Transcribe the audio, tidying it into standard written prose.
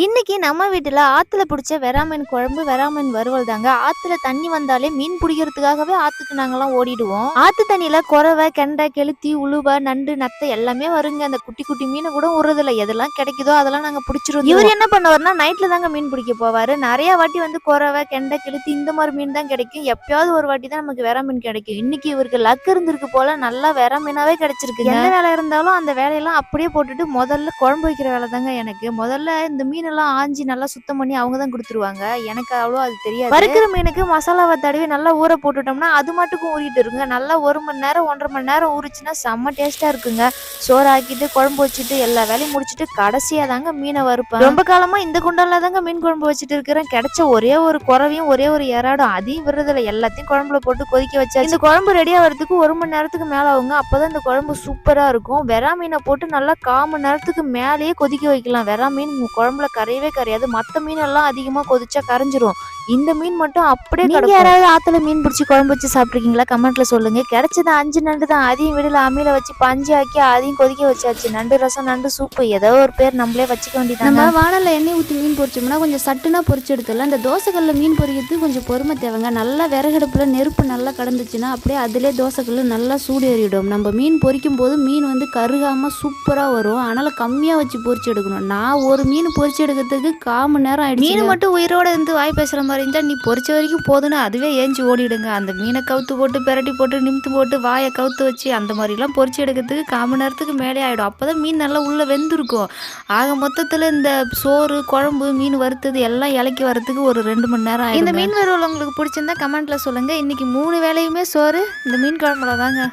இன்னைக்கு நம்ம வீட்டுல ஆத்துல பிடிச்ச வெராமீன் குழம்பு, வெராமீன் வறுவல் தாங்க. ஆத்துல தண்ணி வந்தாலே மீன் பிடிக்கிறதுக்காகவே ஆத்துக்கு நாங்கெல்லாம் ஓடிடுவோம். ஆத்து தண்ணியில கொறவை, கெண்டை, கெளுத்தி, உளுவை, நண்டு, நத்தை எல்லாமே வருங்க. அந்த குட்டி குட்டி மீனை கூட விடுறதில்ல. எதெல்லாம் கிடைக்குதோ அதெல்லாம் நாங்க பிடிச்சிருவோம். இவர் என்ன பண்ணுவாருன்னா நைட்ல தாங்க மீன் பிடிக்க போவாரு. நிறைய வாட்டி வந்து கொறவை, கெண்டை, கெளுத்தி இந்த மாதிரி மீன் தான் கிடைக்கும். எப்பயாவது ஒரு வாட்டி தான் நமக்கு வெராமீன் கிடைக்கும். இன்னைக்கு இவருக்கு லக் இருந்திருக்கு போல, நல்லா வெராமீனாவே கிடைச்சிருக்கு. எந்த வேலை இருந்தாலும் அந்த வேலையெல்லாம் அப்படியே போட்டுட்டு முதல்ல குழம்பு வைக்கிற வேலை தாங்க எனக்கு. முதல்ல இந்த மீனெல்லாம் ஆஞ்சி நல்லா சுத்தம் பண்ணி அவங்க தான் கொடுத்துருவாங்க. எனக்கு அவ்வளோ அது தெரியாது. வறுக்கிற மீனுக்கு மசாலாவை தடவி நல்லா ஊற போட்டுட்டோம்னா அது மட்டுக்கும் ஊறிட்டு இருக்குங்க. நல்லா 1 மணி நேரம் 1.5 மணி நேரம் ஊறிச்சுன்னா செம்ம டேஸ்டா இருக்குங்க. சோறு ஆக்கிட்டு குழம்பு வச்சுட்டு எல்லா வேலையும் முடிச்சுட்டு கடைசியா தாங்க மீனை வறுப்பேன். ரொம்ப காலமா இந்த குண்டால தாங்க மீன் குழம்பு வச்சுட்டு இருக்கிறேன். கிடைச்ச ஒரே ஒரு குறவையும் ஒரே ஒரு இறாடும் அதையும் விடுறதில்ல. எல்லாத்தையும் குழம்புல போட்டு கொதிக்க வச்சா இந்த குழம்பு ரெடி ஆகிறதுக்கு 1 மணி நேரத்துக்கு மேல ஆகுங்க. அப்பதான் இந்த குழம்பு சூப்பரா இருக்கும். வெறா மீனை போட்டு நல்லா 1/4 மணி நேரத்துக்கு மேலேயே கொதிக்க வைக்கலாம். வெறா மீன் குழம்புல கரையவே கரையாது. மற்ற மீன் எல்லாம் அதிகமா கொதிச்சா கரைஞ்சிரும். இந்த மீன் மட்டும் அப்படியே கிடக்கும். யாராவது ஆத்துல மீன் பிடிச்சி குழம்பு வச்சு சாப்பிட்ருக்கீங்களா? கமெண்ட்ல சொல்லுங்க. கிடைச்சது 5 நண்டு தான். அதையும் விடல அம்மியில வச்சு பஞ்சு ஆக்கி அதையும் கொதிக்க வச்சாச்சு. நண்டு ரசம், நண்டு சூப்பு, ஏதோ ஒரு பேர் நம்மளே வச்சுக்க வேண்டியது. நம்ம வானல்ல எண்ணெய் ஊற்றி மீன் பொரிச்சோம்னா கொஞ்சம் சட்டுனா பொரிச்சு எடுத்துடலாம். இந்த தோசைக்கல்ல மீன் பொரிக்கிறதுக்கு கொஞ்சம் பொறுமை தேவைங்க. நல்லா விறகடுப்புல நெருப்பு நல்லா கடந்துச்சுன்னா அப்படியே அதிலே தோசைக்கல்ல நல்லா சூடு ஏறிடும். நம்ம மீன் பொரிக்கும் போது மீன் வந்து கருகாம சூப்பரா வரும். அதனால கம்மியா வச்சு பொரிச்சு எடுக்கணும். நான் ஒரு மீன் பொரிச்சு எடுக்கிறதுக்கு 1/4 மணி நேரம் ஆயிடுச்சு. மீன் மட்டும் உயிரோட இருந்து வாய் பேசுற மாதிரி இருந்தா நீ பொரிச்ச வரைக்கும் போதுன்னு அதுவே ஏஞ்சி ஓடிடுங்க. அந்த மீனை கவுத்து போட்டு பெரட்டி போட்டு நிமித்து போட்டு வாயை கவுத்து வச்சு அந்த மாதிரிலாம் பொரிச்சு எடுக்கிறதுக்கு 1/4 மணி நேரத்துக்கு மேலே ஆகிடும். அப்போதான் மீன் நல்லா உள்ளே வெந்திருக்கும். ஆக மொத்தத்தில் இந்த சோறு, குழம்பு, மீன் வறுத்தது எல்லாம் இலக்கி வரத்துக்கு ஒரு 2 மணி நேரம் ஆகும். இந்த மீன் வறுவல் உங்களுக்கு பிடிச்சிருந்தா கமெண்ட்ல சொல்லுங்க. இன்னைக்கு 3 வேளையுமே சோறு இந்த மீன் குழம்புல தாங்க.